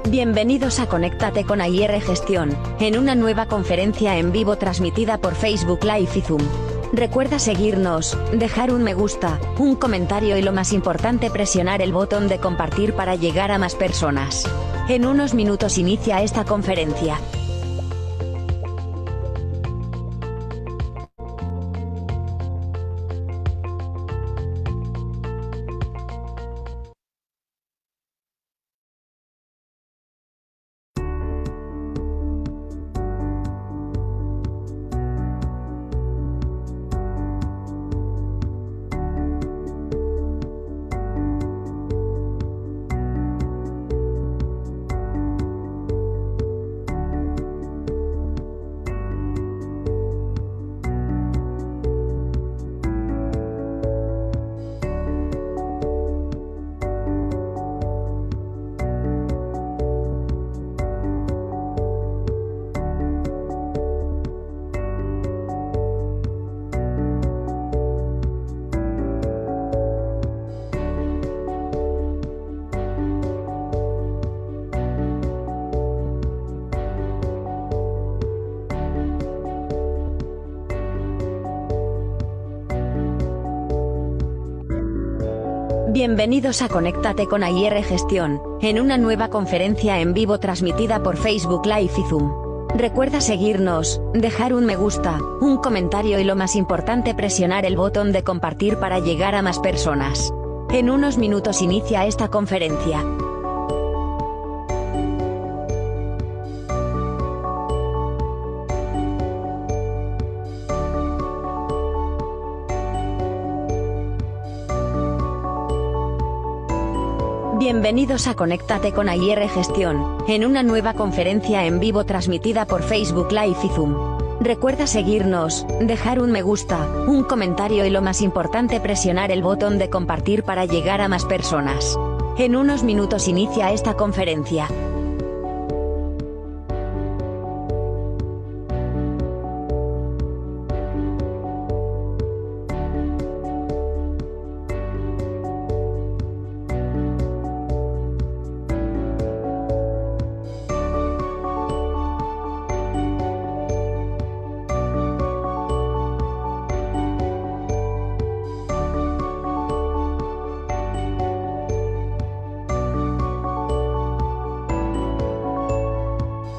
Bienvenidos a Conéctate con AIR Gestión, en una nueva conferencia en vivo transmitida por Facebook Live y Zoom. Recuerda seguirnos, dejar un me gusta, un comentario y lo más importante presionar el botón de compartir para llegar a más personas. En unos minutos inicia esta conferencia. Bienvenidos a Conéctate con AIR Gestión, en una nueva conferencia en vivo transmitida por Facebook Live y Zoom. Recuerda seguirnos, dejar un me gusta, un comentario y lo más importante presionar el botón de compartir para llegar a más personas. En unos minutos inicia esta conferencia. Bienvenidos a Conéctate con AIR Gestión, en una nueva conferencia en vivo transmitida por Facebook Live y Zoom. Recuerda seguirnos, dejar un me gusta, un comentario y lo más importante presionar el botón de compartir para llegar a más personas. En unos minutos inicia esta conferencia.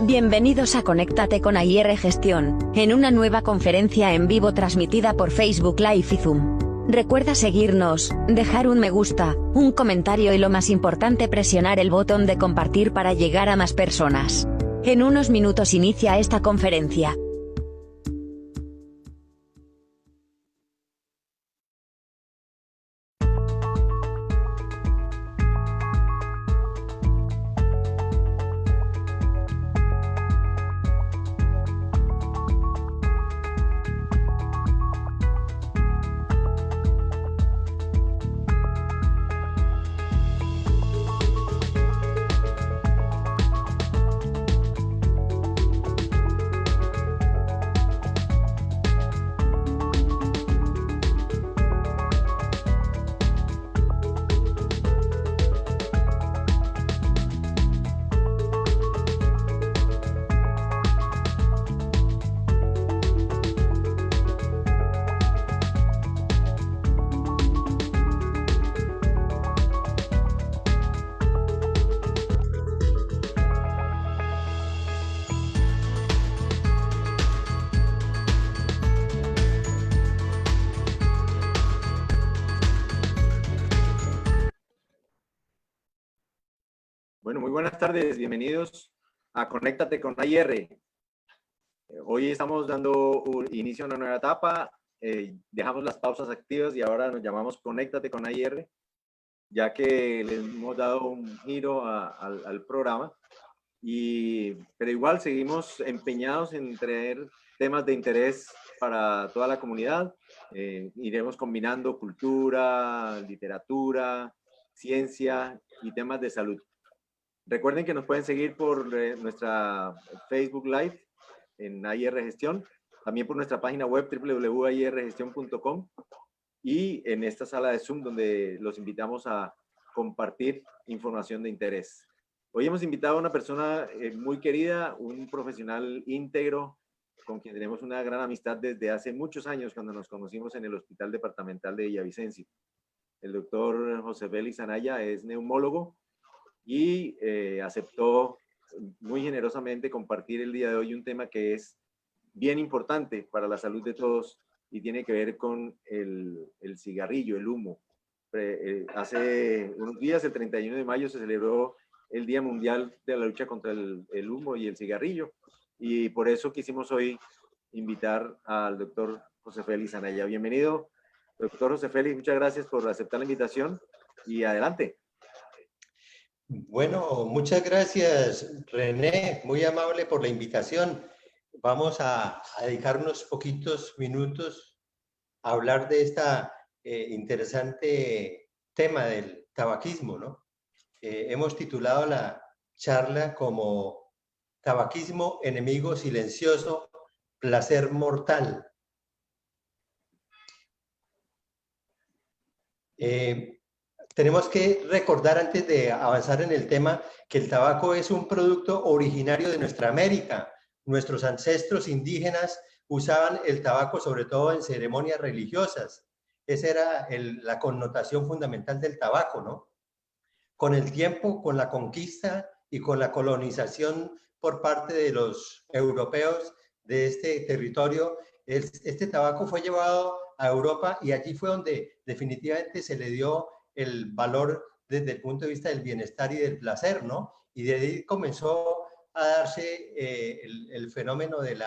Bienvenidos a Conéctate con AIR Gestión, en una nueva conferencia en vivo transmitida por Facebook Live y Zoom. Recuerda seguirnos, dejar un me gusta, un comentario y lo más importante presionar el botón de compartir para llegar a más personas. En unos minutos inicia esta conferencia. Bueno, muy buenas tardes, bienvenidos a Conéctate con AIR. Hoy estamos dando inicio a una nueva etapa, dejamos las pausas activas y ahora nos llamamos Conéctate con AIR, ya que le hemos dado un giro al programa, pero igual seguimos empeñados en traer temas de interés para toda la comunidad. Iremos combinando cultura, literatura, ciencia y temas de salud. Recuerden que nos pueden seguir por nuestra Facebook Live en AIR Gestión, también por nuestra página web www.airgestion.com y en esta sala de Zoom donde los invitamos a compartir información de interés. Hoy hemos invitado a una persona muy querida, un profesional íntegro, con quien tenemos una gran amistad desde hace muchos años, cuando nos conocimos en el Hospital Departamental de Villavicencio. El doctor José Félix Anaya es neumólogo y aceptó muy generosamente compartir el día de hoy un tema que es bien importante para la salud de todos y tiene que ver con el cigarrillo, el humo. Hace unos días, el 31 de mayo, se celebró el Día Mundial de la Lucha contra el humo y el cigarrillo, y por eso quisimos hoy invitar al doctor José Félix Anaya. Bienvenido, doctor José Félix, muchas gracias por aceptar la invitación y adelante. Bueno, muchas gracias, René, muy amable por la invitación. Vamos a dedicar unos poquitos minutos a hablar de esta interesante tema del tabaquismo, ¿no? Hemos titulado la charla como Tabaquismo, enemigo silencioso, placer mortal. Tenemos que recordar antes de avanzar en el tema que el tabaco es un producto originario de nuestra América. Nuestros ancestros indígenas usaban el tabaco sobre todo en ceremonias religiosas. Esa era la connotación fundamental del tabaco, ¿no? Con el tiempo, con la conquista y con la colonización por parte de los europeos de este territorio, este tabaco fue llevado a Europa y allí fue donde definitivamente se le dio el valor desde el punto de vista del bienestar y del placer, ¿no? Y de ahí comenzó a darse el fenómeno del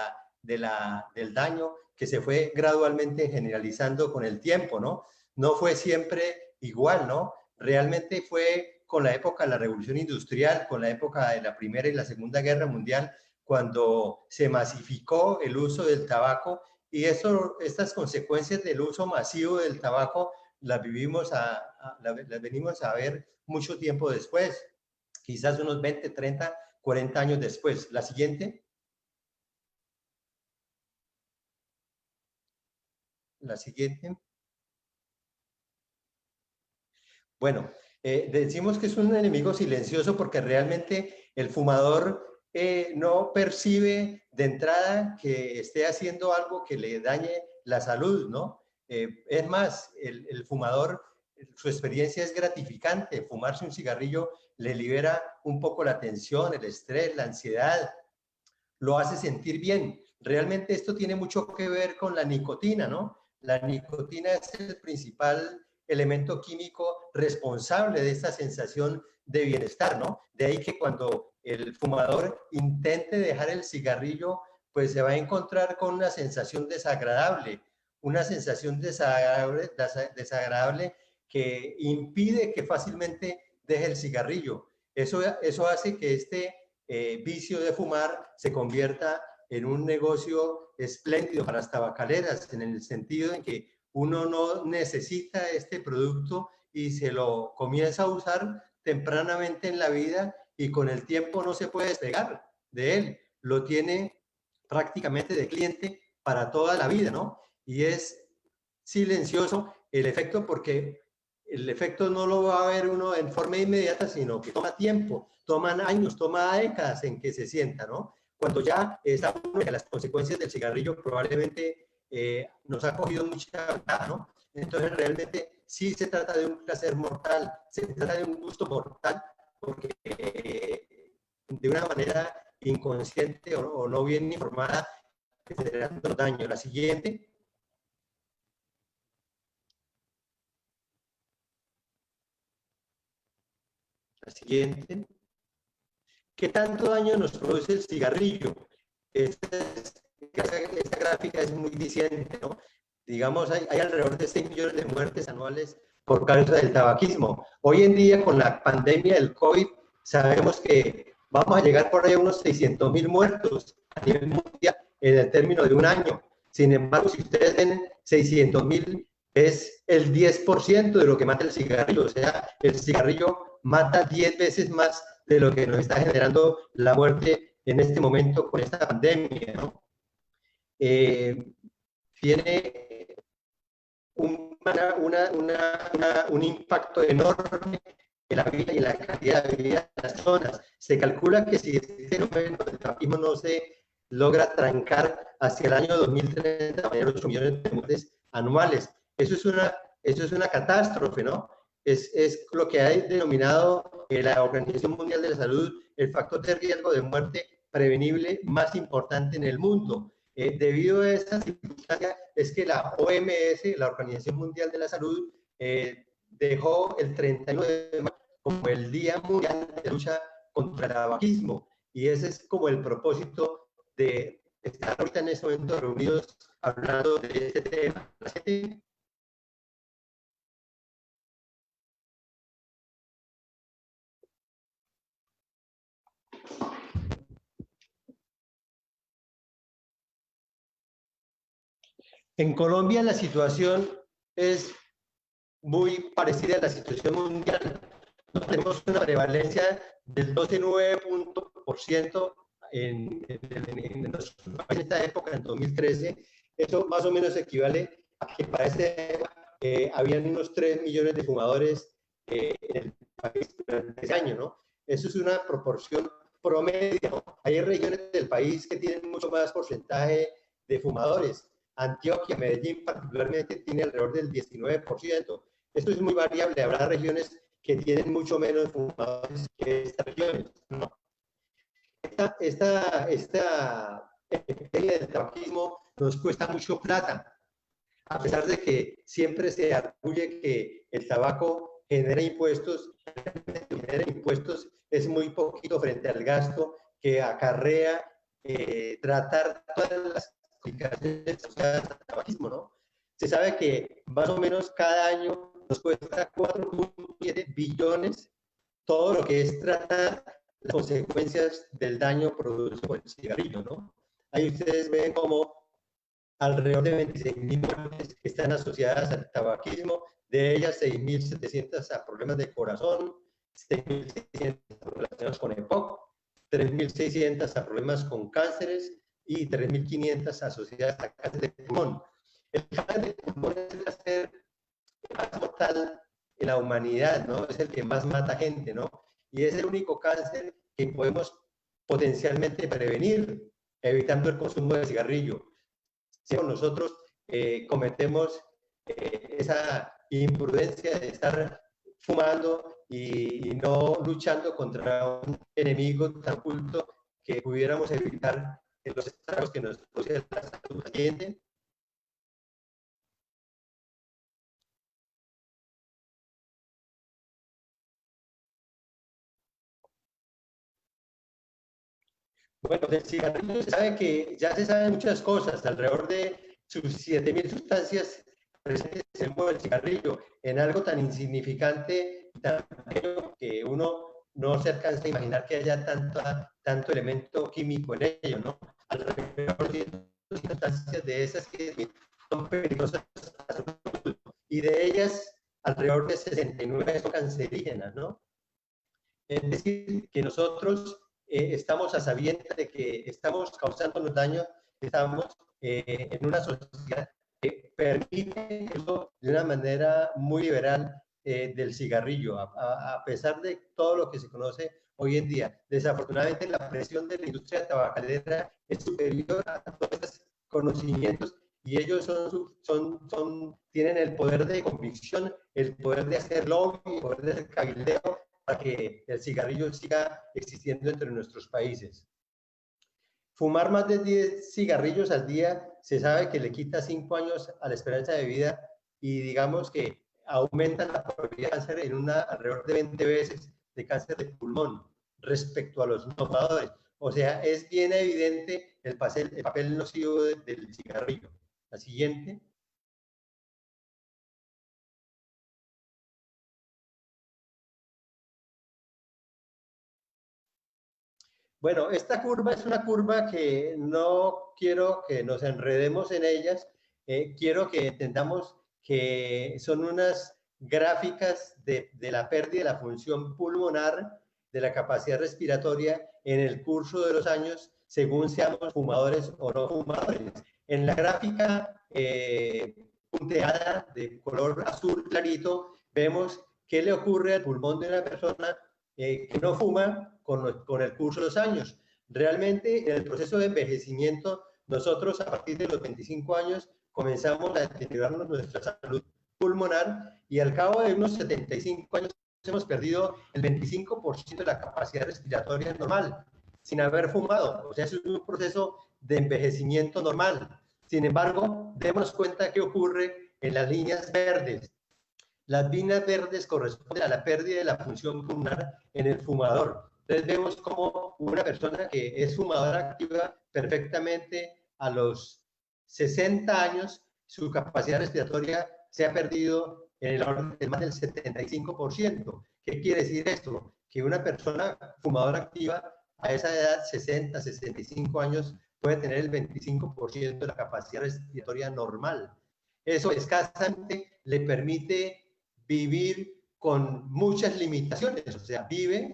daño que se fue gradualmente generalizando con el tiempo, ¿no? No fue siempre igual, ¿no? Realmente fue con la época de la Revolución Industrial, con la época de la Primera y la Segunda Guerra Mundial, cuando se masificó el uso del tabaco, y estas consecuencias del uso masivo del tabaco las venimos a ver mucho tiempo después, quizás unos 20, 30, 40 años después. La siguiente. La siguiente. Bueno, decimos que es un enemigo silencioso porque realmente el fumador no percibe de entrada que esté haciendo algo que le dañe la salud, ¿no? Es más, el fumador, su experiencia es gratificante. Fumarse un cigarrillo le libera un poco la tensión, el estrés, la ansiedad, lo hace sentir bien. Realmente esto tiene mucho que ver con la nicotina, ¿no? La nicotina es el principal elemento químico responsable de esta sensación de bienestar, ¿no? De ahí que cuando el fumador intente dejar el cigarrillo, pues se va a encontrar con una sensación desagradable que impide que fácilmente deje el cigarrillo. Eso hace que este vicio de fumar se convierta en un negocio espléndido para las tabacaleras, en el sentido en que uno no necesita este producto y se lo comienza a usar tempranamente en la vida y con el tiempo no se puede despegar de él. Lo tiene prácticamente de cliente para toda la vida, ¿no? Y es silencioso el efecto porque el efecto no lo va a ver uno en forma inmediata, sino que toma tiempo, toman años, toma décadas en que se sienta, ¿no? Cuando ya está uno que las consecuencias del cigarrillo probablemente nos ha cogido mucha ventaja, ¿no? Entonces realmente sí se trata de un placer mortal, se trata de un gusto mortal, porque de una manera inconsciente o no bien informada, generando daño. La siguiente. La siguiente. ¿Qué tanto daño nos produce el cigarrillo? Esta gráfica es muy diciente, ¿no? Digamos, hay alrededor de 6 millones de muertes anuales por causa del tabaquismo. Hoy en día, con la pandemia del COVID, sabemos que vamos a llegar por ahí a unos 600.000 muertos a nivel mundial en el término de un año. Sin embargo, si ustedes ven, 600.000 es el 10% de lo que mata el cigarrillo. O sea, el cigarrillo mata 10 veces más de lo que nos está generando la muerte en este momento con esta pandemia, ¿no? Tiene un impacto enorme en la vida y en la calidad de vida de las personas. Se calcula que si este fenómeno del tabaquismo no se logra trancar hacia el año 2030, va a haber 8 millones de muertes anuales. Eso es una catástrofe, ¿no? Es lo que ha denominado la Organización Mundial de la Salud el factor de riesgo de muerte prevenible más importante en el mundo. Debido a esta circunstancia es que la OMS, la Organización Mundial de la Salud, dejó el 31 de mayo como el Día Mundial de Lucha contra el Tabaquismo. Y ese es como el propósito de estar ahorita en este momento reunidos hablando de este tema. En Colombia la situación es muy parecida a la situación mundial. Tenemos una prevalencia del 12,9% en nuestro país en esta época, en 2013. Eso más o menos equivale a que para ese habían unos 3 millones de fumadores en el país durante ese año, ¿no? Eso es una proporción promedio. Hay regiones del país que tienen mucho más porcentaje de fumadores. Antioquia, Medellín particularmente tiene alrededor del 19%. Esto es muy variable. Habrá regiones que tienen mucho menos fumadores que estas regiones, ¿no? Esta epidemia del tabaquismo nos cuesta mucho plata, a pesar de que siempre se arguye que el tabaco genera impuestos, es muy poquito frente al gasto que acarrea tratar todas las complicaciones asociadas al tabaquismo, ¿no? Se sabe que más o menos cada año nos cuesta 4,7 billones todo lo que es tratar las consecuencias del daño producido por el cigarrillo, ¿no? Ahí ustedes ven como alrededor de 26.000 muertes que están asociadas al tabaquismo, de ellas 6.700 a problemas de corazón, 6.600 relacionados con EPOC, 3.600 a problemas con cánceres y 3.500 asociadas a cáncer de pulmón. El cáncer de pulmón es el cáncer más mortal en la humanidad, ¿no? Es el que más mata gente, ¿no? Y es el único cáncer que podemos potencialmente prevenir evitando el consumo de cigarrillo. Si nosotros cometemos esa imprudencia de estar fumando y no luchando contra un enemigo tan oculto que pudiéramos evitar los estragos que nos produce la salud paciente. Bueno, del cigarrillo se sabe que ya se saben muchas cosas, alrededor de sus 7.000 sustancias presentes en el mundo del cigarrillo, en algo tan insignificante, tan pequeño, que uno no se alcanza a imaginar que haya tanto elemento químico en ello, ¿no? Alrededor de sustancias de esas que son peligrosas para la salud, y de ellas alrededor de 69 son cancerígenas, ¿no? Es decir, que nosotros estamos a sabiendas de que estamos causando los daños, estamos en una sociedad que permite eso de una manera muy liberal del cigarrillo, a pesar de todo lo que se conoce hoy en día. Desafortunadamente, la presión de la industria tabacalera es superior a todos estos conocimientos y ellos tienen el poder de convicción, el poder de hacer lobby, el poder de hacer cabildeo para que el cigarrillo siga existiendo entre nuestros países. Fumar más de 10 cigarrillos al día se sabe que le quita 5 años a la esperanza de vida y digamos que aumenta la probabilidad de cáncer en alrededor de 20 veces de cáncer de pulmón respecto a los no fumadores. O sea, es bien evidente el papel nocivo del cigarrillo. La siguiente. Bueno, esta curva es una curva que no quiero que nos enredemos en ellas, quiero que entendamos que son unas gráficas de la pérdida de la función pulmonar, de la capacidad respiratoria en el curso de los años, según seamos fumadores o no fumadores. En la gráfica punteada de color azul clarito, vemos ¿qué le ocurre al pulmón de una persona que no fuma con el curso de los años? Realmente, en el proceso de envejecimiento, nosotros a partir de los 25 años comenzamos a deteriorarnos nuestra salud pulmonar y al cabo de unos 75 años hemos perdido el 25% de la capacidad respiratoria normal sin haber fumado. O sea, es un proceso de envejecimiento normal. Sin embargo, démonos cuenta qué ocurre en las líneas verdes. Las líneas verdes corresponden a la pérdida de la función pulmonar en el fumador. Entonces vemos como una persona que es fumadora activa perfectamente a los 60 años, su capacidad respiratoria se ha perdido en el orden de más del 75%. ¿Qué quiere decir esto? Que una persona fumadora activa a esa edad, 60, 65 años, puede tener el 25% de la capacidad respiratoria normal. Eso escasamente le permite vivir con muchas limitaciones, o sea, vive,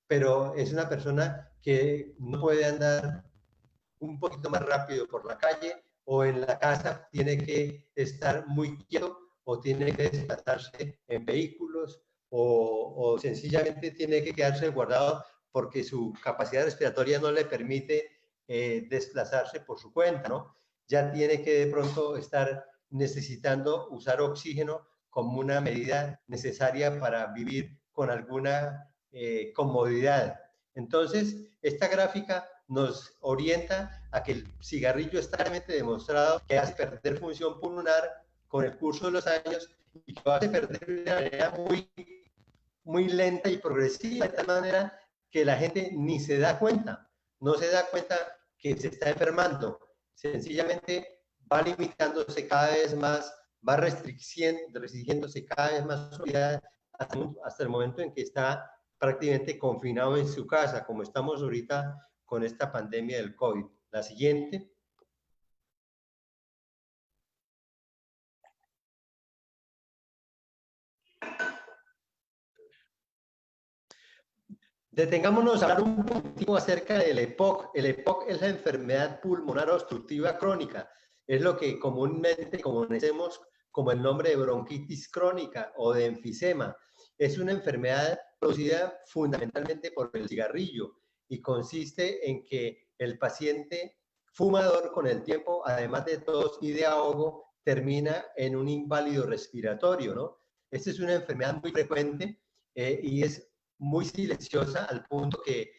pero es una persona que no puede andar un poquito más rápido por la calle o en la casa tiene que estar muy quieto o tiene que desplazarse en vehículos o sencillamente tiene que quedarse guardado porque su capacidad respiratoria no le permite desplazarse por su cuenta, ¿no? Ya tiene que de pronto estar necesitando usar oxígeno como una medida necesaria para vivir con alguna comodidad. Entonces, esta gráfica nos orienta a que el cigarrillo está claramente demostrado que hace perder función pulmonar con el curso de los años y que lo hace perder de una manera muy lenta y progresiva, de tal manera que la gente ni se da cuenta, no se da cuenta que se está enfermando, sencillamente va limitándose cada vez más, va restringiéndose cada vez más su vida hasta el momento en que está prácticamente confinado en su casa, como estamos ahorita con esta pandemia del COVID. La siguiente. Detengámonos a hablar un poquito acerca del EPOC. El EPOC es la enfermedad pulmonar obstructiva crónica. Es lo que comúnmente conocemos como el nombre de bronquitis crónica o de enfisema. Es una enfermedad producida fundamentalmente por el cigarrillo y consiste en que el paciente fumador con el tiempo, además de tos y de ahogo, termina en un inválido respiratorio, ¿no? Esta es una enfermedad muy frecuente y es muy silenciosa al punto que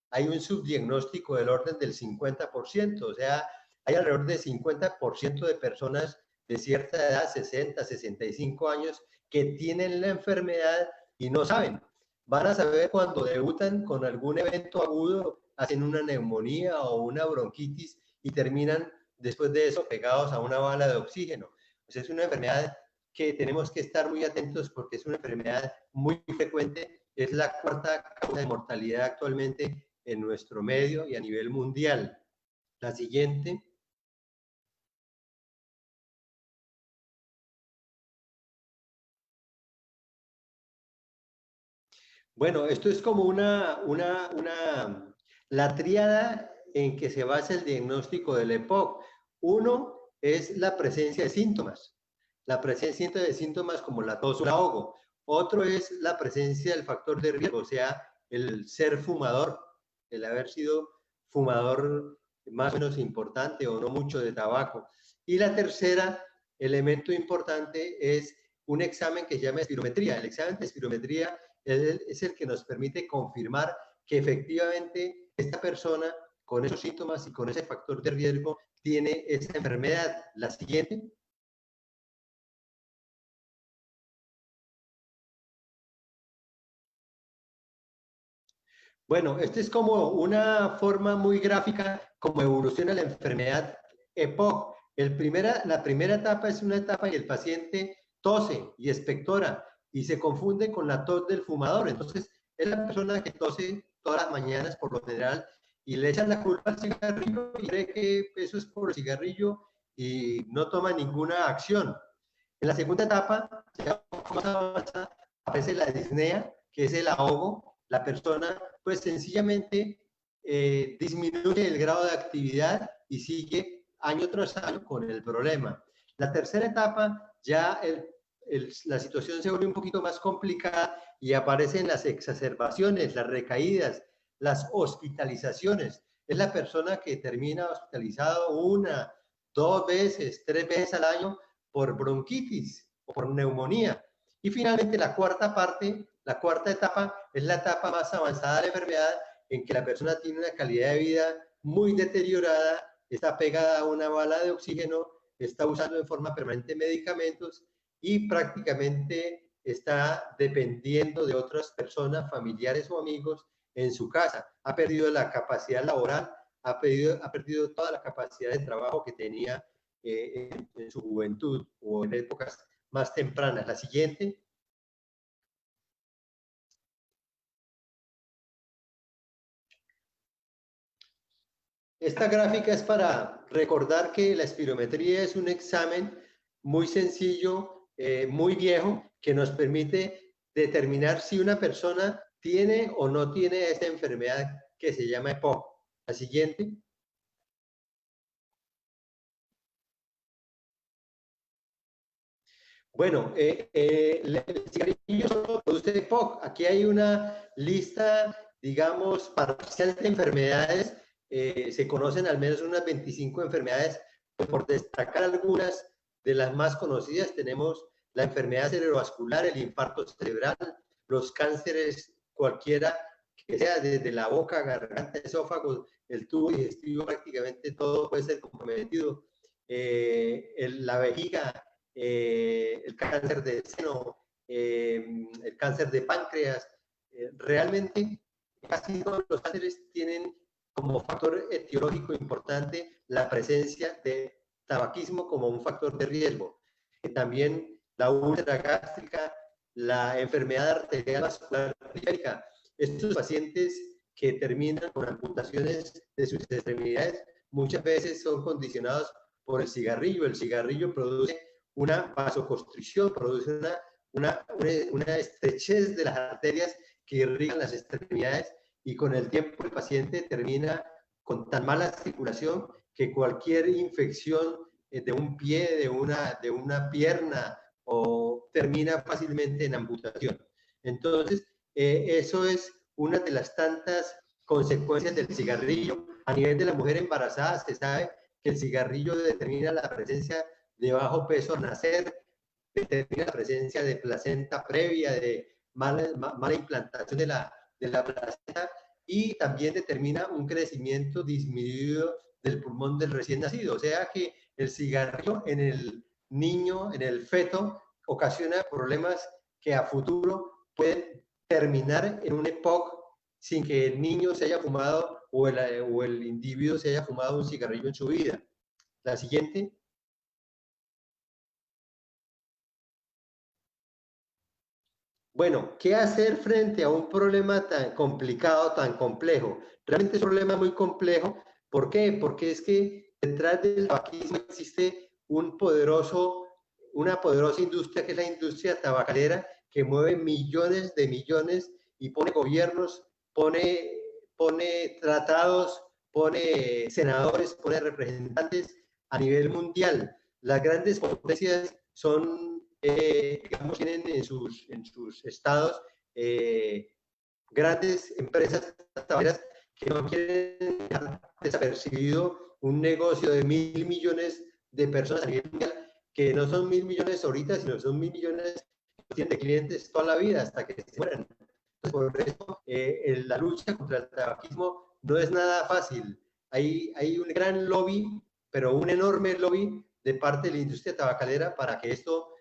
hay un subdiagnóstico del orden del 50%, o sea, hay alrededor del 50% de personas de cierta edad, 60, 65 años, que tienen la enfermedad y no saben. Van a saber cuando debutan con algún evento agudo, hacen una neumonía o una bronquitis y terminan después de eso pegados a una bala de oxígeno. O sea, es una enfermedad que tenemos que estar muy atentos porque es una enfermedad muy frecuente, es la cuarta causa de mortalidad actualmente en nuestro medio y a nivel mundial. La siguiente. Bueno, esto es como la tríada en que se basa el diagnóstico del EPOC. Uno es la presencia de síntomas. La presencia de síntomas como la tos o el ahogo. Otro es la presencia del factor de riesgo, o sea, el ser fumador, el haber sido fumador más o menos importante o no mucho de tabaco. Y la tercera elemento importante es un examen que se llama espirometría. El examen de espirometría es el que nos permite confirmar que efectivamente esta persona con esos síntomas y con ese factor de riesgo tiene esa enfermedad. La siguiente. Bueno, esta es como una forma muy gráfica como evoluciona la enfermedad EPOC. La primera etapa es una etapa en que el paciente tose y expectora y se confunde con la tos del fumador. Entonces, es la persona que tose todas las mañanas por lo general y le echan la culpa al cigarrillo y cree que eso es por el cigarrillo y no toma ninguna acción. En la segunda etapa, aparece la disnea, que es el ahogo. La persona pues sencillamente disminuye el grado de actividad y sigue año tras año con el problema. La tercera etapa, ya el la situación se vuelve un poquito más complicada y aparecen las exacerbaciones, las recaídas, las hospitalizaciones. Es la persona que termina hospitalizado 1, 2 veces, 3 veces al año por bronquitis o por neumonía. Y finalmente la cuarta parte, la cuarta etapa, es la etapa más avanzada de la enfermedad, en que la persona tiene una calidad de vida muy deteriorada, está pegada a una bala de oxígeno, está usando en forma permanente medicamentos y prácticamente está dependiendo de otras personas, familiares o amigos en su casa. Ha perdido la capacidad laboral, ha perdido toda la capacidad de trabajo que tenía en su juventud o en épocas más tempranas. La siguiente. Esta gráfica es para recordar que la espirometría es un examen muy sencillo, muy viejo, que nos permite determinar si una persona tiene o no tiene esta enfermedad que se llama EPOC. La siguiente. Bueno, el cigarrillo solo produce EPOC. Aquí hay una lista, digamos, parcial de enfermedades. Se conocen al menos unas 25 enfermedades. Por destacar algunas de las más conocidas, tenemos la enfermedad cerebrovascular, el infarto cerebral, los cánceres cualquiera que sea, desde la boca, garganta, esófago, el tubo digestivo, prácticamente todo puede ser comprometido. La vejiga, el cáncer de seno, el cáncer de páncreas. Realmente casi todos los cánceres tienen como factor etiológico importante la presencia de tabaquismo como un factor de riesgo. También la úlcera gástrica, la enfermedad arterial vascular periférica. Estos pacientes que terminan con amputaciones de sus extremidades muchas veces son condicionados por el cigarrillo. El cigarrillo produce una vasoconstricción, produce una estrechez de las arterias que irrigan las extremidades, y con el tiempo el paciente termina con tan mala circulación que cualquier infección de un pie, de una pierna, o termina fácilmente en amputación. Entonces, eso es una de las tantas consecuencias del cigarrillo. A nivel de la mujer embarazada, se sabe que el cigarrillo determina la presencia de bajo peso al nacer, determina la presencia de placenta previa, de mala implantación de la placenta, y también determina un crecimiento disminuido del pulmón del recién nacido. O sea que el cigarrillo en el niño, en el feto, ocasiona problemas que a futuro pueden terminar en un EPOC sin que el niño se haya fumado o el individuo se haya fumado un cigarrillo en su vida. La siguiente. Bueno, ¿qué hacer frente a un problema tan complicado, tan complejo? Realmente es un problema muy complejo. ¿Por qué? Porque es que detrás del tabaquismo existe una poderosa industria, que es la industria tabacalera, que mueve millones de millones y pone gobiernos, pone tratados, pone senadores, pone representantes a nivel mundial. Las grandes potencias son digamos, tienen en sus estados grandes empresas tabacaleras que no quieren dejar desapercibido un negocio de 1.000 millones de personas a nivel mundial, que no son 1.000 millones ahorita, sino son 1.000 millones de clientes toda la vida hasta que se mueran. Entonces, por eso la lucha contra el tabaquismo no es nada fácil. Hay un gran lobby, pero un enorme lobby de parte de la industria tabacalera para que esto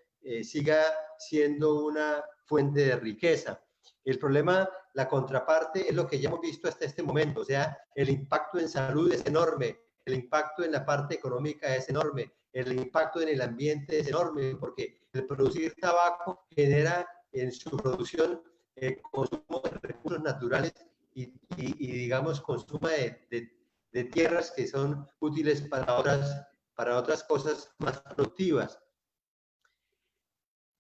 siga siendo una fuente de riqueza. El problema, la contraparte, es lo que ya hemos visto hasta este momento. O sea, el impacto en salud es enorme, el impacto en la parte económica es enorme, el impacto en el ambiente es enorme, porque el producir tabaco genera en su producción consumo de recursos naturales y digamos, consumo de tierras que son útiles para otras cosas más productivas.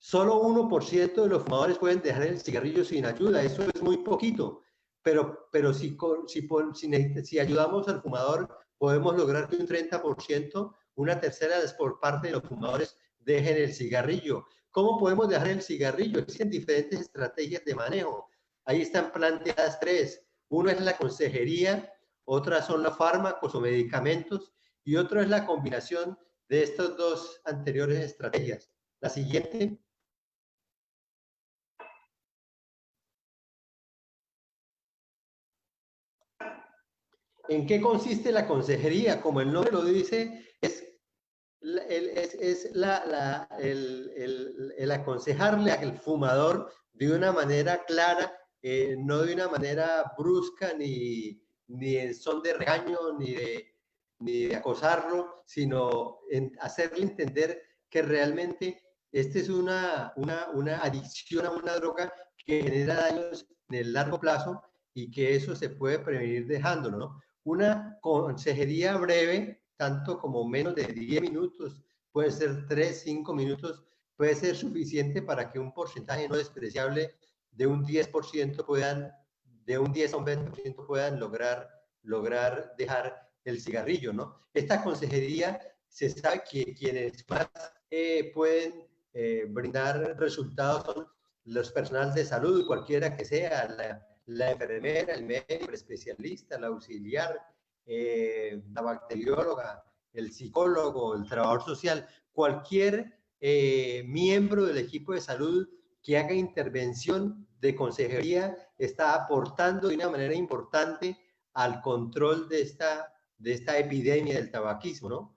Solo 1% de los fumadores pueden dejar el cigarrillo sin ayuda. Eso es muy poquito. Pero si ayudamos al fumador, podemos lograr que un 30%, una tercera por parte de los fumadores, dejen el cigarrillo. ¿Cómo podemos dejar el cigarrillo? Existen diferentes estrategias de manejo. Ahí están planteadas tres. Uno es la consejería, otra son los fármacos o medicamentos y otro es la combinación de estas dos anteriores estrategias. La siguiente. ¿En qué consiste la consejería? Como el nombre lo dice, es el aconsejarle al fumador de una manera clara, no de una manera brusca, ni en son de regaño, ni de acosarlo, sino en hacerle entender que realmente esta es una adicción a una droga que genera daños en el largo plazo y que eso se puede prevenir dejándolo, ¿no? Una consejería breve, tanto como menos de 10 minutos, puede ser 3, 5 minutos, puede ser suficiente para que un porcentaje no despreciable de un 10% puedan, de un 10 a un 20% puedan lograr dejar el cigarrillo, ¿no? Esta consejería se sabe que quienes más pueden brindar resultados son los personales de salud, cualquiera que sea, la enfermera, el médico, el especialista, el auxiliar, la bacterióloga, el psicólogo, el trabajador social, cualquier miembro del equipo de salud que haga intervención de consejería está aportando de una manera importante al control de esta epidemia del tabaquismo, ¿no?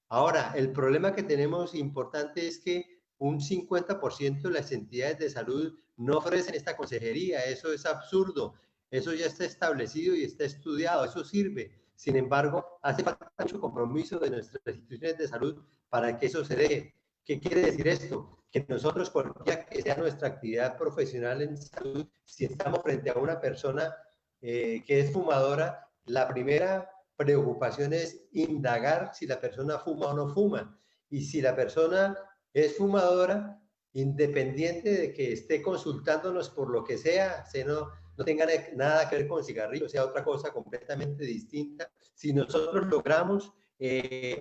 Ahora, el problema que tenemos importante es que un 50% de las entidades de salud no ofrecen esta consejería. Eso es absurdo. Eso ya está establecido y está estudiado. Eso sirve. Sin embargo, hace falta mucho compromiso de nuestras instituciones de salud para que eso se dé. ¿Qué quiere decir esto? Que nosotros, cualquiera que sea nuestra actividad profesional en salud, si estamos frente a una persona que es fumadora, la primera preocupación es indagar si la persona fuma o no fuma. Y si la persona es fumadora, independiente de que esté consultándonos por lo que sea, no tenga nada que ver con cigarrillos, sea otra cosa completamente distinta, si nosotros logramos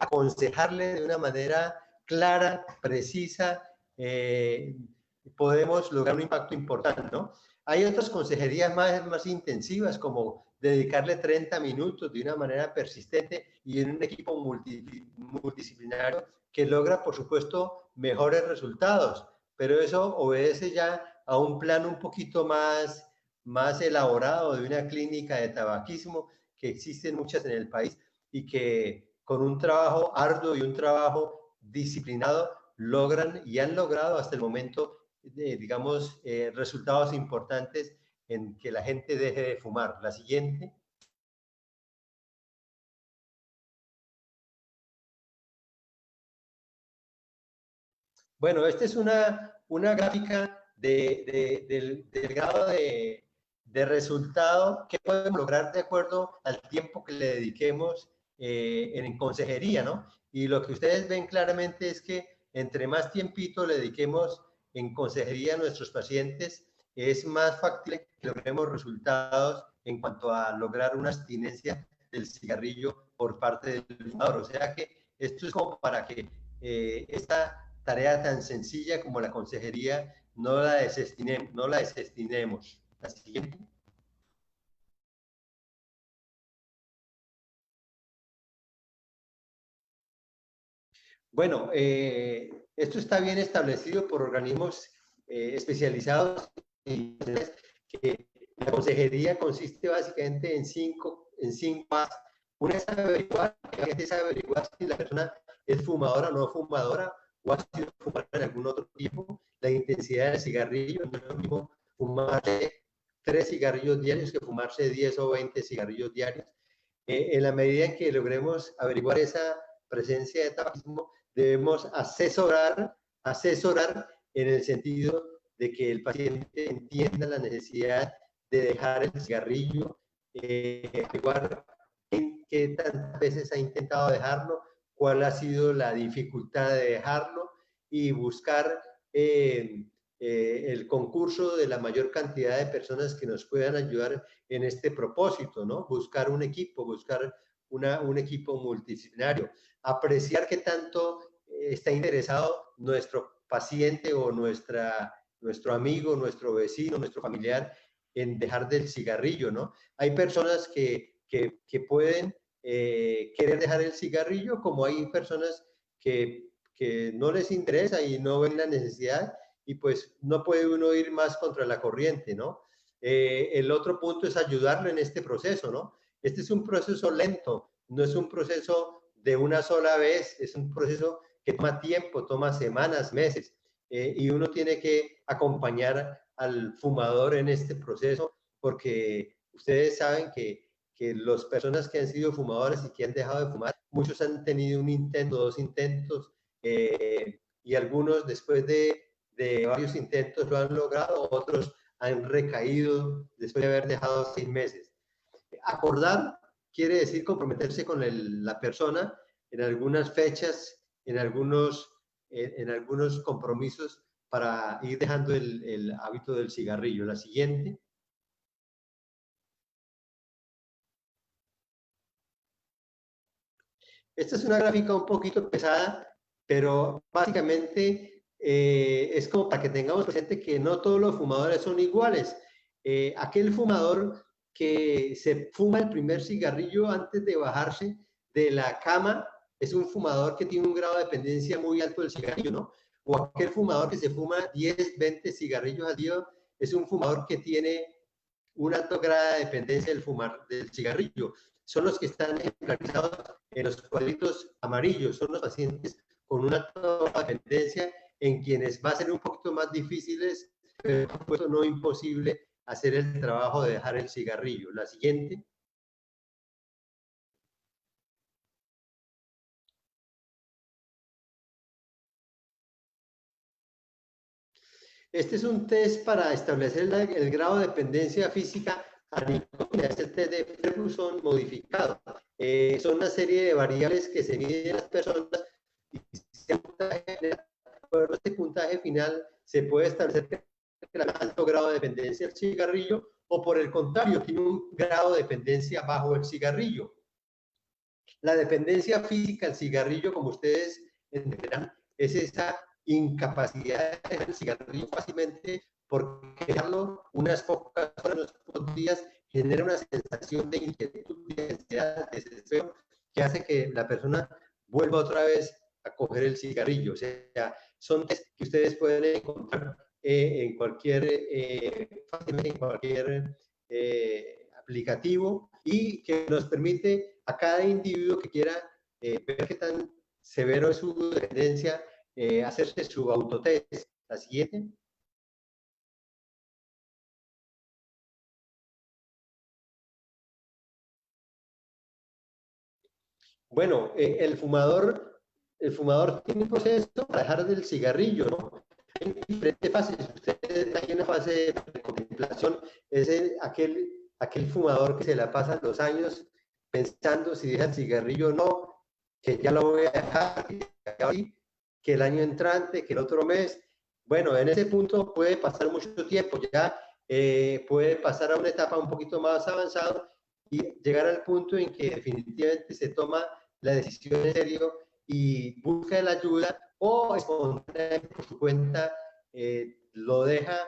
aconsejarle de una manera clara, precisa, podemos lograr un impacto importante, ¿no? Hay otras consejerías más intensivas, como dedicarle 30 minutos de una manera persistente y en un equipo multidisciplinario que logra, por supuesto, mejores resultados, pero eso obedece ya a un plan un poquito más elaborado de una clínica de tabaquismo que existen muchas en el país y que con un trabajo arduo y un trabajo disciplinado logran y han logrado hasta el momento, digamos, resultados importantes en que la gente deje de fumar. La siguiente. Bueno, esta es una gráfica del grado de resultado que podemos lograr de acuerdo al tiempo que le dediquemos en consejería, ¿no? Y lo que ustedes ven claramente es que entre más tiempito le dediquemos en consejería a nuestros pacientes, es más factible que logremos resultados en cuanto a lograr una abstinencia del cigarrillo por parte del fumador. O sea que esto es como para que esta tarea tan sencilla como la consejería no la desestimemos. La siguiente. Bueno, esto está bien establecido por organismos especializados y que la consejería consiste básicamente en cinco pasos. Una es averiguar si la persona es fumadora o no fumadora, o ha sido fumar en algún otro tiempo, la intensidad del cigarrillo, no es lo mismo fumarse 3 cigarrillos diarios que fumarse 10 o 20 cigarrillos diarios. En la medida en que logremos averiguar esa presencia de tabaquismo, debemos asesorar en el sentido de que el paciente entienda la necesidad de dejar el cigarrillo, averiguar en qué tantas veces ha intentado dejarlo, cuál ha sido la dificultad de dejarlo y buscar el concurso de la mayor cantidad de personas que nos puedan ayudar en este propósito, ¿no? Buscar un equipo, buscar un equipo multidisciplinario, apreciar qué tanto está interesado nuestro paciente o nuestro amigo, nuestro vecino, nuestro familiar en dejar del cigarrillo, ¿no? Hay personas que pueden querer dejar el cigarrillo, como hay personas que no les interesa y no ven la necesidad, y pues no puede uno ir más contra la corriente, ¿no? El otro punto es ayudarlo en este proceso, ¿no? Este es un proceso lento, no es un proceso de una sola vez, es un proceso que toma tiempo, toma semanas, meses, y uno tiene que acompañar al fumador en este proceso, porque ustedes saben que las personas que han sido fumadores y que han dejado de fumar, muchos han tenido un intento, 2 intentos, y algunos después de varios intentos lo han logrado, otros han recaído después de haber dejado 6 meses. Acordar quiere decir comprometerse con la persona en algunas fechas, en algunos compromisos para ir dejando el hábito del cigarrillo. La siguiente. Esta es una gráfica un poquito pesada, pero básicamente es como para que tengamos presente que no todos los fumadores son iguales. Aquel fumador que se fuma el primer cigarrillo antes de bajarse de la cama es un fumador que tiene un grado de dependencia muy alto del cigarrillo, ¿no? O aquel fumador que se fuma 10, 20 cigarrillos al día es un fumador que tiene un alto grado de dependencia del cigarrillo. Son los que están ejemplarizados en los cuadritos amarillos, son los pacientes con una alta dependencia en quienes va a ser un poquito más difíciles, pero por supuesto no imposible, hacer el trabajo de dejar el cigarrillo. La siguiente. Este es un test para establecer el grado de dependencia física a nicotina, es el test de Ferguson modificado. Son una serie de variables que se miden en las personas y por este puntaje final se puede establecer que el alto grado de dependencia del cigarrillo o por el contrario, tiene un grado de dependencia bajo el cigarrillo. La dependencia física al cigarrillo, como ustedes entenderán, es esa incapacidad de dejar el cigarrillo fácilmente, porque dejarlo unas pocas horas, unos pocos días, genera una sensación de inquietud, de ansiedad, de desespero, que hace que la persona vuelva otra vez a coger el cigarrillo. O sea, son test que ustedes pueden encontrar en cualquier, fácilmente en cualquier aplicativo, y que nos permite a cada individuo que quiera ver qué tan severo es su dependencia, hacerse su autotest. La siguiente. Bueno, el fumador tiene un proceso para dejar del cigarrillo, ¿no? Hay diferentes fases. Ustedes hay una fase de contemplación, es aquel fumador que se la pasa los años pensando si deja el cigarrillo o no, que ya lo voy a dejar, que el año entrante, que el otro mes. Bueno, en ese punto puede pasar mucho tiempo, ya puede pasar a una etapa un poquito más avanzada y llegar al punto en que definitivamente se toma la decisión en serio y busca la ayuda, o espontáneamente por su cuenta lo deja,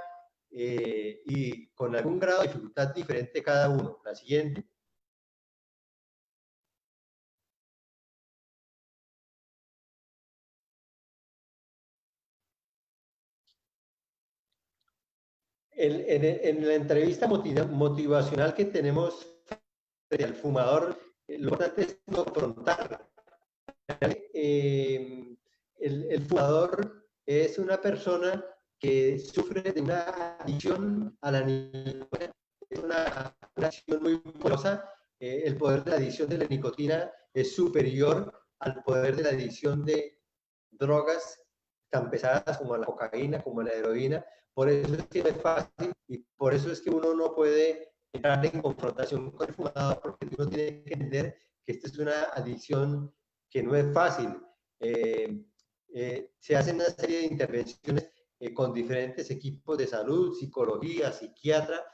y con algún grado de dificultad diferente cada uno. La siguiente. En la entrevista motivacional que tenemos al fumador, lo importante es no confrontar. El fumador es una persona que sufre de una adicción a la nicotina, es una adicción muy poderosa. El poder de la adicción de la nicotina es superior al poder de la adicción de drogas tan pesadas como la cocaína, como la heroína. Por eso es que no es fácil y por eso es que uno no puede entrar en confrontación con el fumador, porque uno tiene que entender que esta es una adicción que no es fácil. Se hacen una serie de intervenciones con diferentes equipos de salud, psicología, psiquiatra,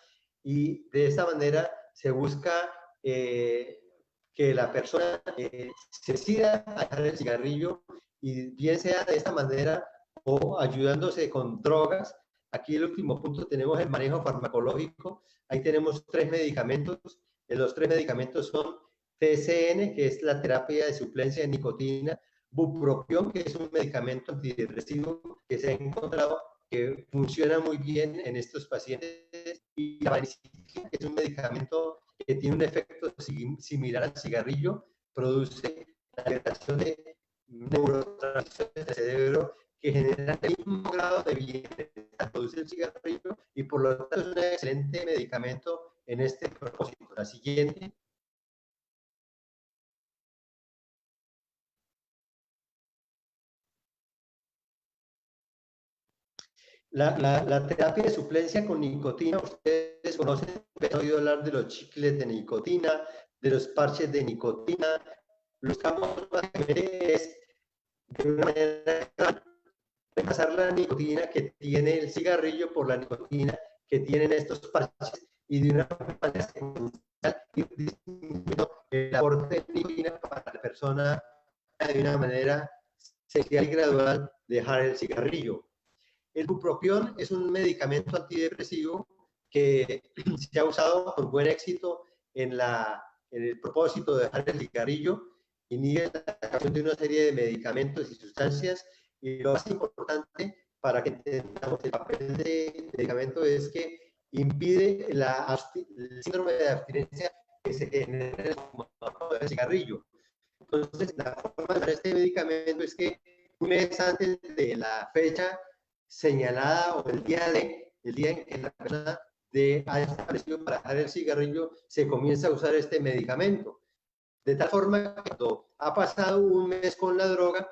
y de esta manera se busca que la persona se decida a dejar el cigarrillo y bien sea de esta manera o ayudándose con drogas. Aquí el último punto tenemos el manejo farmacológico. Ahí tenemos 3 medicamentos. Los 3 medicamentos son TCN, que es la terapia de suplencia de nicotina, bupropión, que es un medicamento antidepresivo que se ha encontrado que funciona muy bien en estos pacientes, y la vareniciclina, que es un medicamento que tiene un efecto similar al cigarrillo, produce la liberación de neurotransmisores del cerebro que generan el mismo grado de bienestar que produce el cigarrillo, y por lo tanto es un excelente medicamento en este propósito. La siguiente. La terapia de suplencia con nicotina, ustedes conocen, he oído hablar de los chicles de nicotina, de los parches de nicotina. Los campos básicamente es de una manera reemplazar la nicotina que tiene el cigarrillo por la nicotina que tienen estos parches, y de una manera ir disminuyendo el aporte de nicotina para la persona de una manera sencilla y gradual dejar el cigarrillo. El bupropión es un medicamento antidepresivo que se ha usado con buen éxito en el propósito de dejar el cigarrillo, inhibe la acción de una serie de medicamentos y sustancias, y lo más importante para que entendamos el papel del medicamento es que impide el síndrome de abstinencia que se genera en el fumador del cigarrillo. Entonces, la forma de usar este medicamento es que un mes antes de la fecha señalada o el día en que la persona ha establecido para dejar el cigarrillo, se comienza a usar este medicamento. De tal forma que cuando ha pasado un mes con la droga,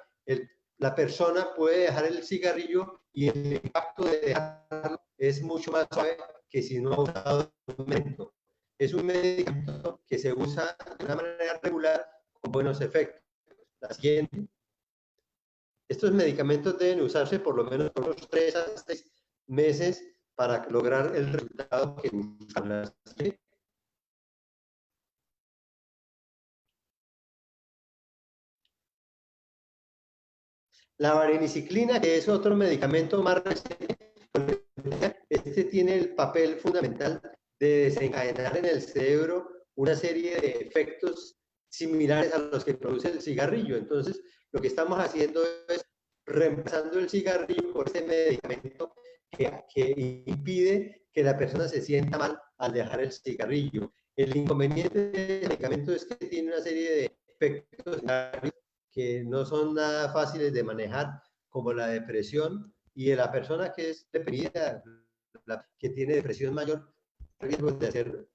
la persona puede dejar el cigarrillo y el impacto de dejarlo es mucho más suave que si no ha usado el medicamento. Es un medicamento que se usa de una manera regular con buenos efectos. La siguiente. Estos medicamentos deben usarse por lo menos por unos 3 a 6 meses para lograr el resultado que buscamos. La vareniciclina, que es otro medicamento más reciente, este tiene el papel fundamental de desencadenar en el cerebro una serie de efectos similares a los que produce el cigarrillo. Entonces, lo que estamos haciendo es reemplazando el cigarrillo por este medicamento que impide que la persona se sienta mal al dejar el cigarrillo. El inconveniente del medicamento es que tiene una serie de efectos que no son nada fáciles de manejar, como la depresión, y la persona que es deprimida, que tiene depresión mayor, riesgo de hacer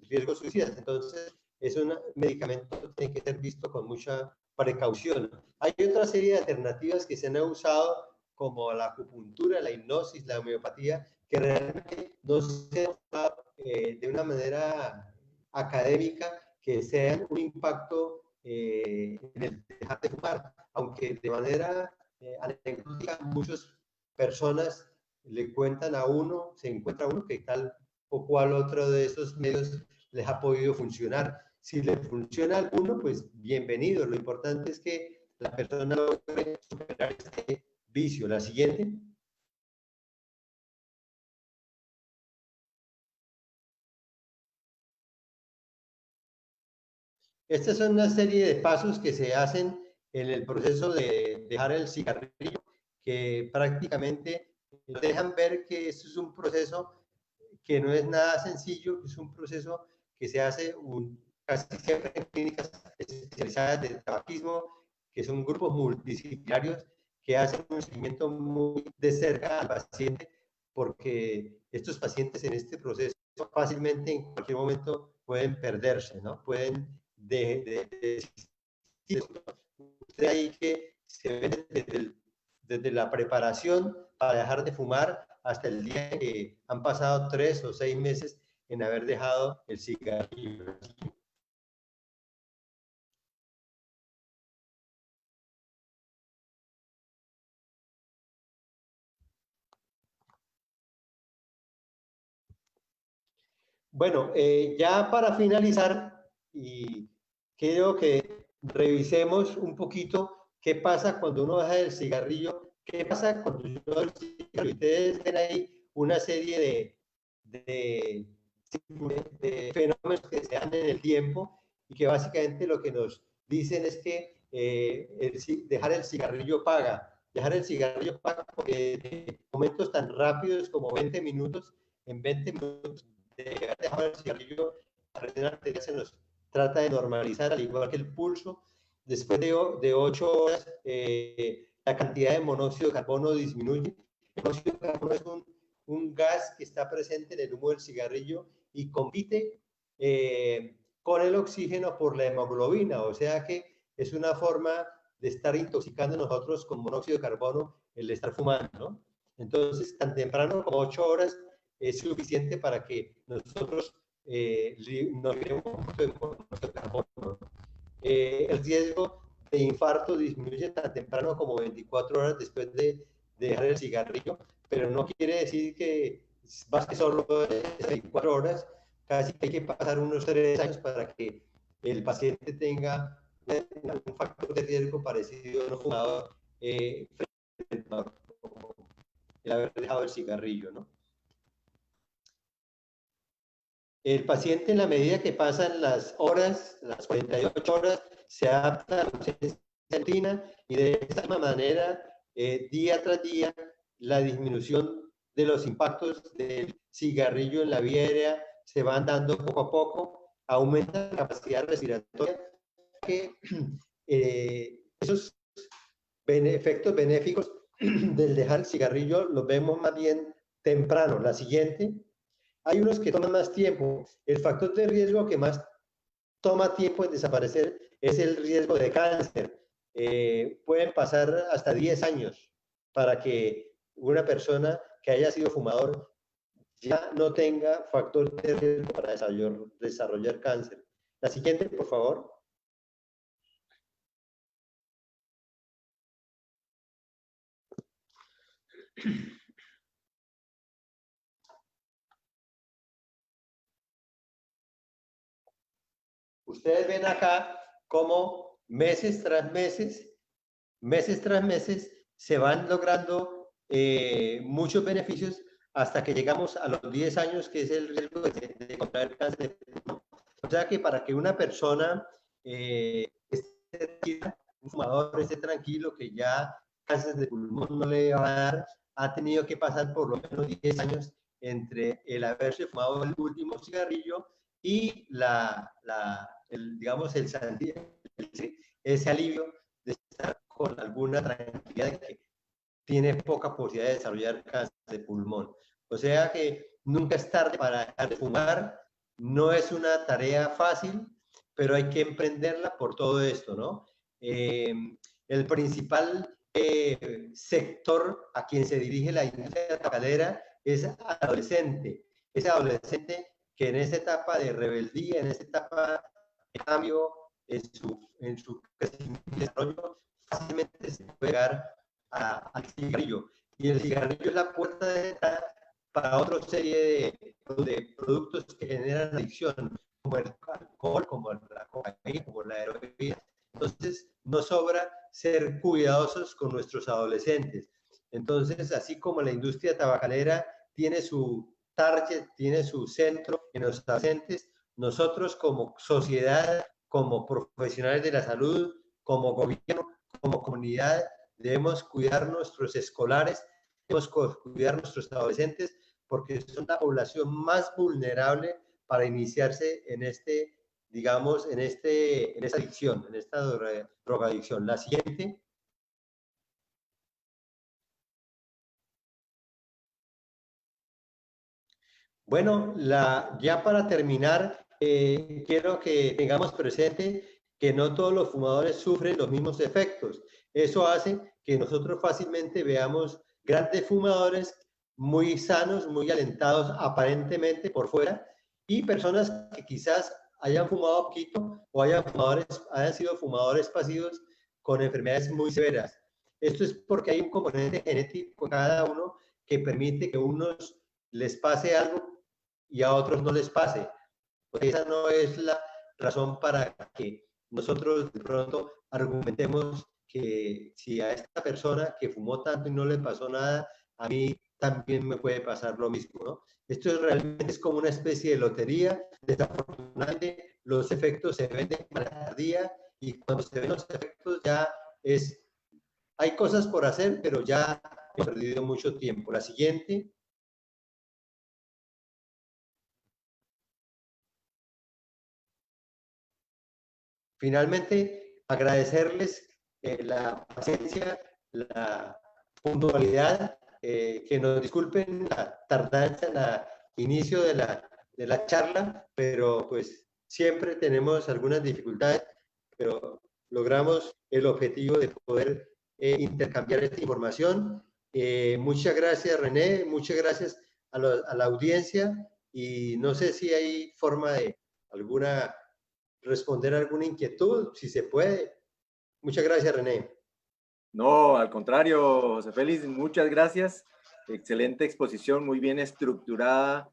riesgos suicidas. Entonces, es un medicamento que tiene que ser visto con mucha precaución. Hay otra serie de alternativas que se han usado, como la acupuntura, la hipnosis, la homeopatía, que realmente no se usan de una manera académica que sean un impacto en el dejar de fumar, aunque de manera anecdótica muchas personas le cuentan a uno, se encuentra uno que tal o cual otro de esos medios les ha podido funcionar. Si le funciona a alguno, pues bienvenido. Lo importante es que la persona logre superar este vicio. La siguiente. Estas son una serie de pasos que se hacen en el proceso de dejar el cigarrillo, que prácticamente dejan ver que esto es un proceso que no es nada sencillo, es un proceso que se hace casi siempre en clínicas especializadas de tabaquismo, que son grupos multidisciplinarios que hacen un seguimiento muy de cerca al paciente, porque estos pacientes en este proceso fácilmente en cualquier momento pueden perderse, ¿no? Pueden usted ahí que se ve desde la preparación para dejar de fumar hasta el día que han pasado 3 o 6 meses en haber dejado el cigarrillo. Bueno, ya para finalizar, y quiero que revisemos un poquito ¿Qué pasa cuando uno deja el cigarrillo? ¿Qué pasa cuando yo dejo el cigarrillo? Ustedes ven ahí una serie de, de fenómenos que se dan en el tiempo y que básicamente lo que nos dicen es que dejar el cigarrillo paga. Dejar el cigarrillo paga porque en momentos tan rápidos como 20 minutos, en 20 minutos de dejar el cigarrillo, la presión arterial se nos trata de normalizar, al igual que el pulso. Después de 8 horas, la cantidad de monóxido de carbono disminuye. El monóxido de carbono es un gas que está presente en el humo del cigarrillo y compite con el oxígeno por la hemoglobina, o sea que es una forma de estar intoxicando nosotros con monóxido de carbono el estar fumando, ¿no? Entonces, tan temprano como 8 horas es suficiente para que nosotros nos libremos un poco de monóxido de carbono. El riesgo de infarto disminuye tan temprano como 24 horas después de dejar el cigarrillo, pero no quiere decir que baste solo 24 horas, casi que hay que pasar unos 3 años para que el paciente tenga un factor de riesgo parecido a un fumador el haber dejado el cigarrillo, ¿no? El paciente, en la medida que pasan las horas, las 48 horas, se adapta a la rutina y de esta manera, día tras día, la disminución de los impactos del cigarrillo en la vía aérea se van dando poco a poco, aumenta la capacidad respiratoria, que esos efectos benéficos del dejar el cigarrillo los vemos más bien temprano. La siguiente. Hay unos que toman más tiempo. El factor de riesgo que más toma tiempo en desaparecer es el riesgo de cáncer. Pueden pasar hasta 10 años para que una persona que haya sido fumador ya no tenga factor de riesgo para desarrollar cáncer. La siguiente, por favor. Ustedes ven acá cómo meses tras meses se van logrando muchos beneficios hasta que llegamos a los 10 años, que es el riesgo de contraer cáncer. O sea que para que una persona un fumador esté tranquilo, que ya cáncer de pulmón no le va a dar, ha tenido que pasar por lo menos 10 años entre el haberse fumado el último cigarrillo y digamos, ese alivio de estar con alguna tranquilidad de que tiene poca posibilidad de desarrollar cáncer de pulmón. O sea que nunca es tarde para dejar de fumar, no es una tarea fácil, pero hay que emprenderla por todo esto, ¿no? El principal sector a quien se dirige la industria tabacalera es adolescente. Ese adolescente que en esa etapa de rebeldía, en esa etapa de cambio, en su crecimiento y desarrollo, fácilmente se puede llegar al cigarrillo. Y el cigarrillo es la puerta de entrada para otra serie de productos que generan adicción, como el alcohol, como la cocaína, como la heroína. Entonces, no sobra ser cuidadosos con nuestros adolescentes. Entonces, así como la industria tabacalera tiene su target, tiene su centro en los adolescentes, nosotros como sociedad, como profesionales de la salud, como gobierno, como comunidad, debemos cuidar nuestros escolares, debemos cuidar nuestros adolescentes, porque son la población más vulnerable para iniciarse en digamos, en esta adicción, en esta drogadicción. La siguiente. Bueno, ya para terminar, quiero que tengamos presente que no todos los fumadores sufren los mismos efectos. Eso hace que nosotros fácilmente veamos grandes fumadores muy sanos, muy alentados aparentemente por fuera, y personas que quizás hayan fumado poquito o hayan sido fumadores pasivos con enfermedades muy severas. Esto es porque hay un componente genético en cada uno que permite que a unos les pase algo y a otros no les pase. Porque esa no es la razón para que nosotros de pronto argumentemos que si a esta persona que fumó tanto y no le pasó nada, a mí también me puede pasar lo mismo, ¿no? Esto realmente es como una especie de lotería. Desafortunadamente, los efectos se ven de manera tardía y cuando se ven los efectos ya hay cosas por hacer, pero ya he perdido mucho tiempo. La siguiente. Finalmente, agradecerles la paciencia, la puntualidad, que nos disculpen la tardanza en el inicio de la charla, pero pues siempre tenemos algunas dificultades, pero logramos el objetivo de poder intercambiar esta información. Muchas gracias, René, muchas gracias a la audiencia y no sé si hay forma de alguna responder alguna inquietud, si se puede. Muchas gracias, René. No, al contrario, José Félix, muchas gracias. Excelente exposición, muy bien estructurada,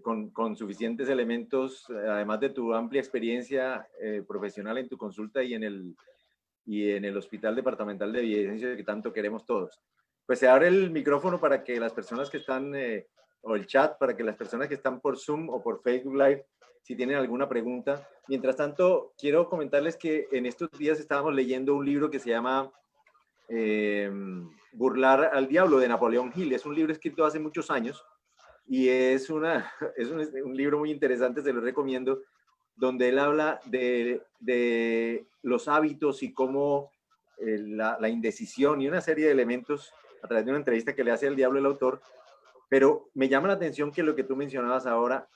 con suficientes elementos, además de tu amplia experiencia profesional en tu consulta y en el Hospital Departamental de Villavicencio que tanto queremos todos. Pues se abre el micrófono para que las personas que están, o el chat, para que las personas que están por Zoom o por Facebook Live, si tienen alguna pregunta. Mientras tanto, quiero comentarles que en estos días estábamos leyendo un libro que se llama Burlar al Diablo, de Napoleón Hill. Es un libro escrito hace muchos años y es un libro muy interesante, se lo recomiendo, donde él habla de los hábitos y cómo la indecisión y una serie de elementos a través de una entrevista que le hace al diablo el autor. Pero me llama la atención que lo que tú mencionabas ahora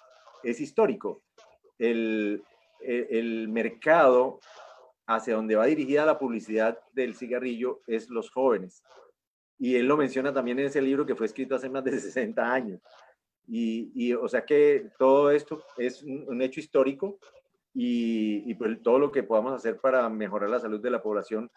es histórico. El mercado hacia donde va dirigida la publicidad del cigarrillo es los jóvenes. Y él lo menciona también en ese libro que fue escrito hace más de 60 años. O sea que todo esto es un hecho histórico y pues todo lo que podamos hacer para mejorar la salud de la población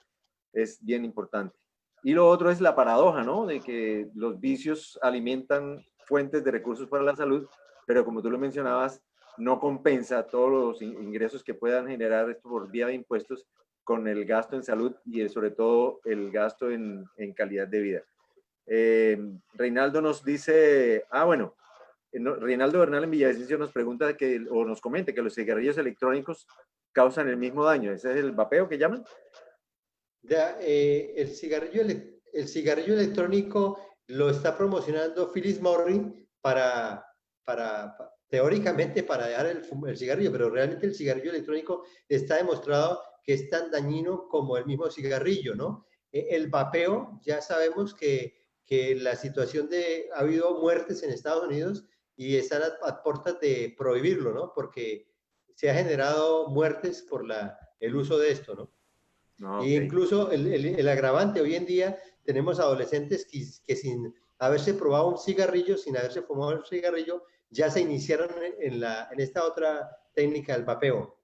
es bien importante. Y lo otro es la paradoja, ¿no? De que los vicios alimentan fuentes de recursos para la salud, pero como tú lo mencionabas, no compensa todos los ingresos que puedan generar esto por vía de impuestos con el gasto en salud y sobre todo el gasto en calidad de vida. Reinaldo nos dice, bueno, Reinaldo Bernal en Villavicencio nos pregunta o nos comenta que los cigarrillos electrónicos causan el mismo daño. ¿Ese es el vapeo que llaman? Ya, el cigarrillo electrónico lo está promocionando Philip Morris teóricamente para dejar el cigarrillo, pero realmente el cigarrillo electrónico está demostrado que es tan dañino como el mismo cigarrillo, ¿no? El vapeo, ya sabemos que la situación ha habido muertes en Estados Unidos y están a puertas de prohibirlo, ¿no? Porque se ha generado muertes por el uso de esto, ¿no? No, E incluso el agravante, hoy en día tenemos adolescentes que sin haberse probado un cigarrillo, sin haberse fumado un cigarrillo, ya se iniciaron en esta otra técnica del vapeo.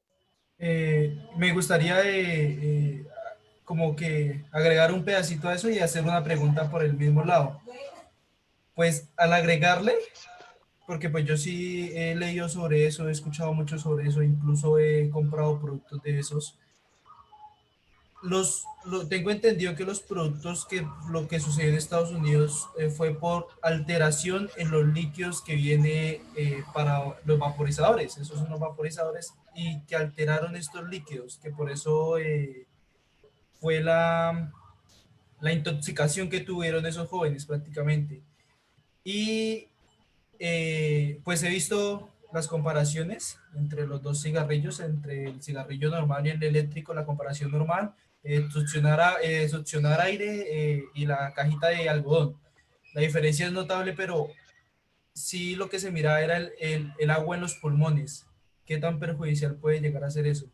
Me gustaría como que agregar un pedacito a eso y hacer una pregunta por el mismo lado. Pues al agregarle, porque pues yo sí he leído sobre eso, he escuchado mucho sobre eso, incluso he comprado productos de esos. Tengo entendido que los productos lo que sucedió en Estados Unidos fue por alteración en los líquidos que viene para los vaporizadores. Esos son los vaporizadores y que alteraron estos líquidos, que por eso fue la intoxicación que tuvieron esos jóvenes prácticamente. Y pues he visto las comparaciones entre los dos cigarrillos, entre el cigarrillo normal y el eléctrico, la comparación normal, succionar aire y la cajita de algodón. La diferencia es notable, pero sí lo que se miraba era el agua en los pulmones. ¿Qué tan perjudicial puede llegar a ser eso?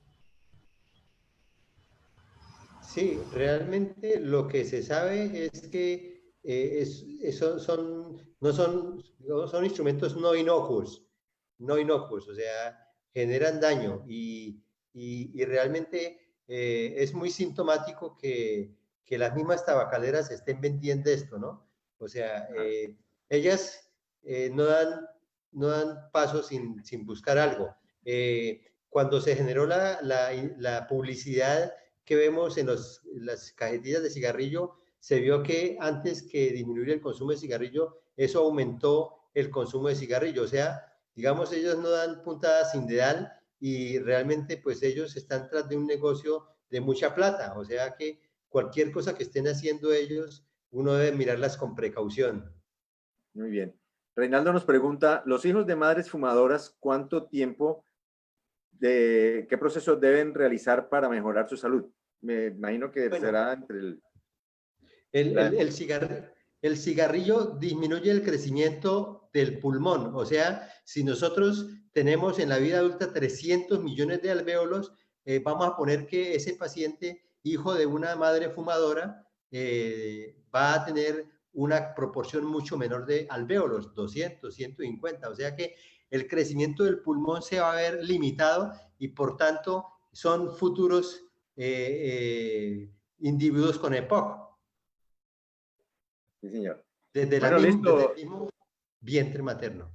Sí, realmente lo que se sabe es que no son, digamos, son instrumentos no inocuos, o sea, generan daño y realmente es muy sintomático que las mismas tabacaleras estén vendiendo esto, ¿no? O sea, ellas no dan paso sin buscar algo. Cuando se generó la publicidad que vemos en las cajetillas de cigarrillo, se vio que antes que disminuir el consumo de cigarrillo, eso aumentó el consumo de cigarrillo. O sea, digamos, ellos no dan puntadas sin dedal y realmente pues ellos están tras de un negocio de mucha plata. O sea que cualquier cosa que estén haciendo ellos, uno debe mirarlas con precaución. Muy bien. Reinaldo nos pregunta, los hijos de madres fumadoras, ¿cuánto tiempo, qué procesos deben realizar para mejorar su salud? Me imagino que Bueno, será entre el... El cigarrillo disminuye el crecimiento del pulmón. O sea, si nosotros tenemos en la vida adulta 300 millones de alvéolos, vamos a poner que ese paciente, hijo de una madre fumadora, va a tener una proporción mucho menor de alvéolos, 200, 150. O sea que el crecimiento del pulmón se va a ver limitado y por tanto son futuros individuos con EPOC. Sí, señor. Desde Bueno, desde listo. el mismo vientre materno.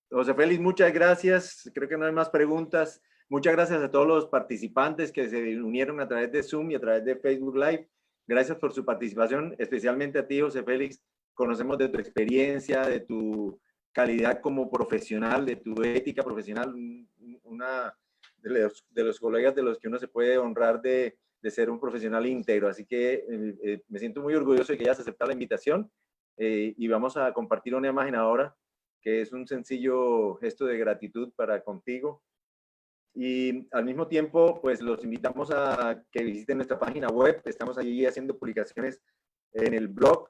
José Félix, muchas gracias. Creo que no hay más preguntas. Muchas gracias a todos los participantes que se unieron a través de Zoom y a través de Facebook Live. Gracias por su participación, especialmente a ti, José Félix. Conocemos de tu experiencia, de tu calidad como profesional, de tu ética profesional, una de los colegas de los que uno se puede honrar de ser un profesional íntegro. Así que me siento muy orgulloso de que hayas aceptado la invitación y vamos a compartir una imagen ahora que es un sencillo gesto de gratitud para contigo. Y al mismo tiempo, pues los invitamos a que visiten nuestra página web. Estamos allí haciendo publicaciones en el blog.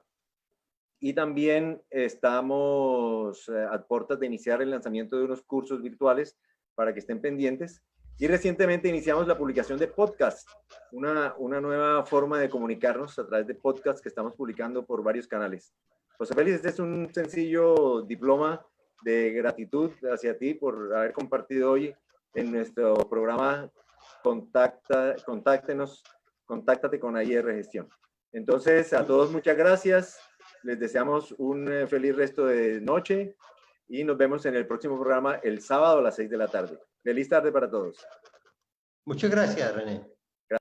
Y también estamos a puertas de iniciar el lanzamiento de unos cursos virtuales para que estén pendientes. Y recientemente iniciamos la publicación de podcast, una nueva forma de comunicarnos a través de podcast que estamos publicando por varios canales. José Félix, este es un sencillo diploma de gratitud hacia ti por haber compartido hoy en nuestro programa Contáctate con AIR Gestión. Entonces, a todos muchas gracias. Les deseamos un feliz resto de noche y nos vemos en el próximo programa el sábado a las 6 de la tarde. Feliz tarde para todos. Muchas gracias, René.